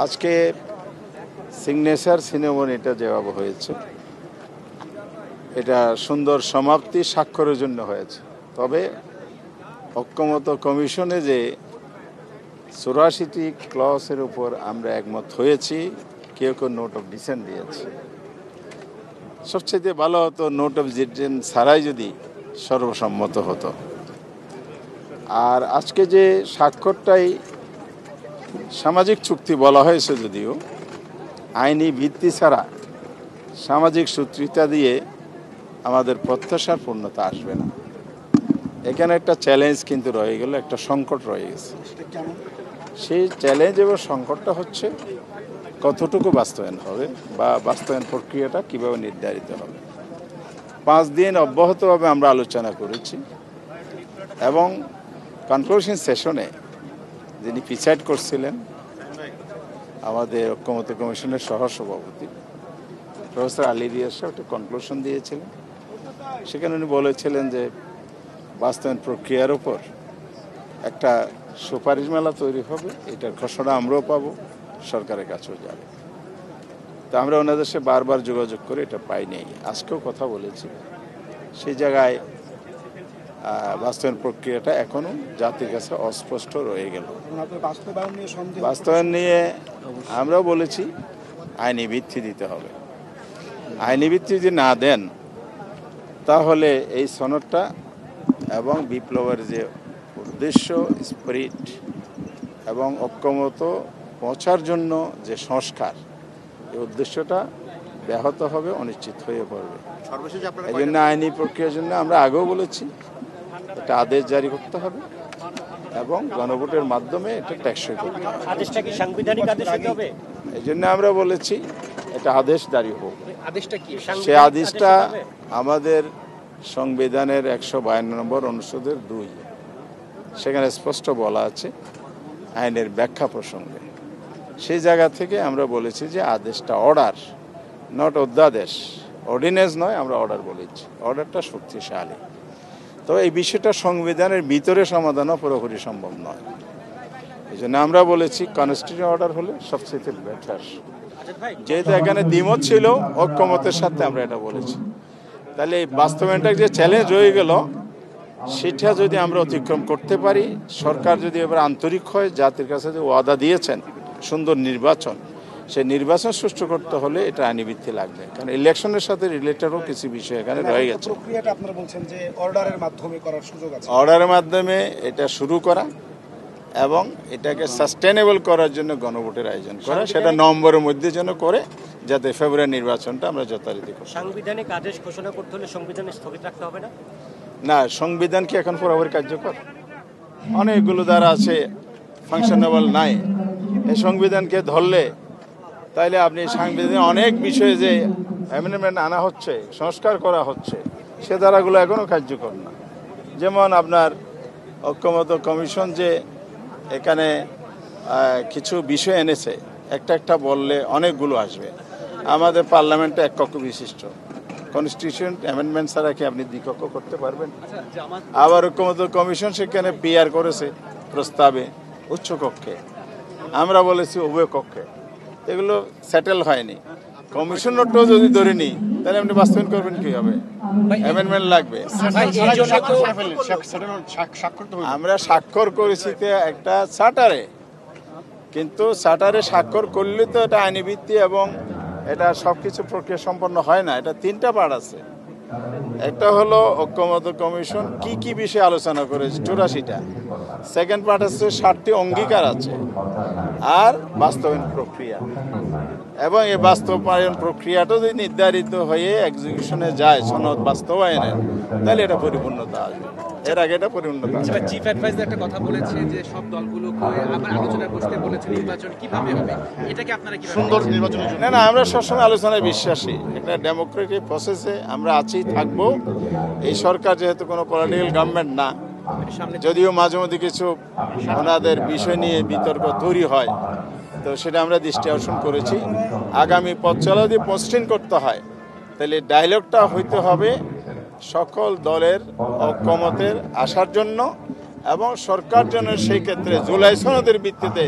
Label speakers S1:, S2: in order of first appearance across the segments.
S1: আজকে signature cinnamon এটা যেভাবে হয়েছে, এটা সুন্দর সমাপ্তি স্বাক্ষরের জন্য হয়েছে। তবে ঐক্যমত্য কমিশনে যে 84টি ক্লসের উপর আমরা একমত হয়েছি, কেউ কেউ নোট অফ ডিসেন্ট দিয়েছে। সবচেয়ে ভালো হতো নোট অফ ডিসেন্ট ছাড়াই যদি সর্বসম্মত হতো। আর আজকে যে স্বাক্ষরটাই সামাজিক চুক্তি বলা হয়েছে, যদিও আইনি ভিত্তি ছাড়া সামাজিক সূত্রিতা দিয়ে আমাদের প্রত্যাশার পূর্ণতা আসবে না। এখানে একটা চ্যালেঞ্জ কিন্তু রয়ে গেল, একটা সংকট রয়ে গেছে। সেই চ্যালেঞ্জ এবং সংকটটা হচ্ছে কতটুকু বাস্তবায়ন হবে বা বাস্তবায়ন প্রক্রিয়াটা কীভাবে নির্ধারিত হবে। 5 দিন অব্যাহতভাবে আমরা আলোচনা করেছি এবং কনক্লুশন সেশনে যিনি প্রিসাইড করছিলেন আমাদের ঐক্যমত্য কমিশনের সহসভাপতি প্রফেসর আলী রিয়াজ সাহেব একটা কনক্লুশন দিয়েছিলেন। সেখানে উনি বলেছিলেন যে বাস্তবায়ন প্রক্রিয়ার উপর একটা সুপারিশমালা তৈরি হবে, এটার ঘোষণা আমরাও পাবো, সরকারের কাছেও যাবে। তা আমরা ওনাদের সাথে বারবার যোগাযোগ করে এটা পাই নাই। আজকেও কথা বলেছি, সেই জায়গায় বাস্তবায়ন প্রক্রিয়াটা এখনও জাতির কাছে অস্পষ্ট রয়ে গেল। বাস্তবায়ন নিয়ে আমরাও বলেছি আইনি ভিত্তি দিতে হবে। আইনি ভিত্তি যদি না দেন তাহলে এই সনদটা এবং বিপ্লবের যে উদ্দেশ্য, স্পিরিট এবং ঐক্যমত পৌঁছার জন্য যে সংস্কার, এই উদ্দেশ্যটা ব্যাহত হবে, অনিশ্চিত হয়ে পড়বে। এই জন্য আইনি প্রক্রিয়ার জন্য আমরা আগেও বলেছি একটা আদেশ জারি করতে হবে এবং গণভোটের মাধ্যমে এটা টেকসই করতে হবে।
S2: আদেশটা কি সাংবিধানিক আদেশ হতে হবে?
S1: এই জন্য আমরা বলেছি এটা আদেশ জারি হোক।
S2: আদেশটা কি?
S1: সেই আদেশটা আমাদের সংবিধানের 152 নম্বর অনুচ্ছেদের 2, সেখানে স্পষ্ট বলা আছে আইনের ব্যাখ্যা প্রসঙ্গে। সেই জায়গা থেকে আমরা বলেছি যে আদেশটা অর্ডার, নট অধ্যাদেশ, অর্ডিন্যান্স নয়, আমরা অর্ডার বলেছি। অর্ডারটা শক্তিশালী। তো এই বিষয়টা সংবিধানের ভিতরে সমাধানও পুরোপুরি সম্ভব নয়। এই জন্য আমরা বলেছি কনস্টিটিউশন অর্ডার হলে সবচেয়ে বেটার। যেহেতু এখানে দ্বিমত ছিল, ঐক্যমতের সাথে আমরা এটা বলেছি। তাহলে এই বাস্তবায়নটার যে চ্যালেঞ্জ রয়ে গেল, সেটা যদি আমরা অতিক্রম করতে পারি, সরকার যদি এবার আন্তরিক হয়, জাতির কাছে যে ওয়াদা দিয়েছেন সুন্দর নির্বাচন, সেই নির্বাচন সুষ্ঠু করতে হলে এটা আইনি ভিত্তি লাগবে। কারণ ইলেকশনের সাথে রিলেটেডও কিছু বিষয় এখানে রয়ে গেছে।
S3: প্রক্রিয়াটা আপনারা বলছেন যে অর্ডারের মাধ্যমে করার সুযোগ আছে।
S1: অর্ডারের মাধ্যমে এটা শুরু করা এবং এটাকে সাস্টেনেবল করার জন্য গণভোটের আয়োজন করা, সেটা নভেম্বরের মধ্যে যেন করে, যাতে ফেব্রুয়ারি নির্বাচনটা আমরা যথারীতি করি।
S2: সাংবিধানিক আদেশ ঘোষণা করতে হলে সংবিধানে স্থগিত রাখতে হবে না?
S1: না, সংবিধান কি এখন পুরোপুরি কার্যকর? অনেকগুলো দ্বারা আছে, ফাংশনেবল নাই। এই সংবিধানকে ধরলে তাইলে আপনি সাংবিধানিক অনেক বিষয়ে যে অ্যামেন্ডমেন্ট আনা হচ্ছে, সংস্কার করা হচ্ছে, সে ধারাগুলো এখনও কার্যকর না। যেমন আপনার ঐক্যমত্য কমিশন যে এখানে কিছু বিষয় এনেছে, একটা বললে অনেকগুলো আসবে। আমাদের পার্লামেন্টে এক কক্ষ বিশিষ্ট, কনস্টিটিউশন অ্যামেন্ডমেন্ট ছাড়া কি আপনি দ্বিকক্ষ করতে পারবেন? আবার ঐক্যমত্য কমিশন সেখানে পিআর করেছে প্রস্তাবে উচ্চকক্ষে, আমরা বলেছি উভয় কক্ষে। এগুলো সেটেল হয়নি। কমিশনারটাও যদি ধরে নিই, তাহলে আপনি বাস্তবায়ন করবেন কীভাবে? অ্যামেন্ডমেন্ট লাগবে। আমরা স্বাক্ষর করেছি একটা চার্টারে, কিন্তু চার্টারে স্বাক্ষর করলে তো এটা আইনি ভিত্তি এবং এটা সব কিছু প্রক্রিয়া সম্পন্ন হয় না। এটা 3টা পার্ট আছে। একটা হলো ঐক্যমত্য কমিশন কি কি বিষয়ে আলোচনা করেছে, 84টা। সেকেন্ড পার্ট আছে 60টি অঙ্গীকার আছে, আর বাস্তবায়ন প্রক্রিয়া। এবং এই বাস্তবায়ন প্রক্রিয়াটা যদি নির্ধারিত হয়ে এক্সিকিউশনে যায় সনদ বাস্তবায়নের, তাহলে এটা পরিপূর্ণতা আসবে। এর আগে এটা পরিপূর্ণতা আসবে।
S4: চিফ অ্যাডভাইজার একটা কথা বলেছে যে সব দলগুলোকে আবার আলোচনা করতে বলেছে নির্বাচন কিভাবে হবে, এটাকে আপনারা কি সুন্দর নির্বাচনের জন্য?
S1: না, আমরা সবসময় আলোচনায় বিশ্বাসী। একটা ডেমোক্রেটিক প্রসেসে আমরা আছি, থাকবো। এই সরকার যেহেতু কোনো পলিটিক্যাল গভর্নমেন্ট না, যদিও মাঝে মধ্যে কিছু ওনাদের বিষয় নিয়ে বিতর্ক তৈরি হয়, তো সেটা আমরা দৃষ্টি আকর্ষণ করেছি। আগামী পথ চলা যদি মসৃণ করতে হয়, তাহলে ডায়লগটা হইতে হবে সকল দলের ঐক্যমতের আসার জন্য এবং সরকার যেন সেই ক্ষেত্রে জুলাই সনদের ভিত্তিতে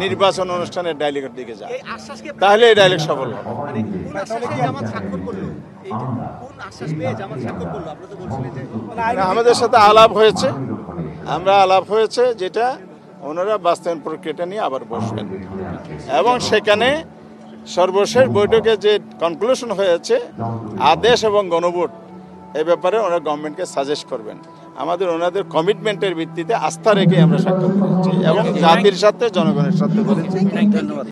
S1: নির্বাচন অনুষ্ঠানের ডায়লগের দিকে যায়,
S4: এই আশ্বাসকে
S1: তাহলে এই ডায়লগ সফল হবে।
S4: মানে কোন আশ্বাসে জামাত স্বাক্ষর করলো, এই যে কোন আশ্বাস পেয়ে জামাত স্বাক্ষর করলো? আপনি তো বলছিলেন যে
S1: আমাদের সাথে আলাপ হয়েছে, আলাপ হয়েছে যেটা ওনারা বাস্তবায়ন প্রক্রিয়াটা নিয়ে আবার বসবেন এবং সেখানে সর্বশেষ বৈঠকে যে কনক্লুশন হয়েছে আদেশ এবং গণভোট এ ব্যাপারে ওনারা গভর্নমেন্টকে সাজেস্ট করবেন। আমাদের ওনাদের কমিটমেন্টের ভিত্তিতে আস্থা রেখে আমরা স্বাক্ষর করেছি এবং জাতির সাথে জনগণের সাথে করেছি।
S4: ধন্যবাদ।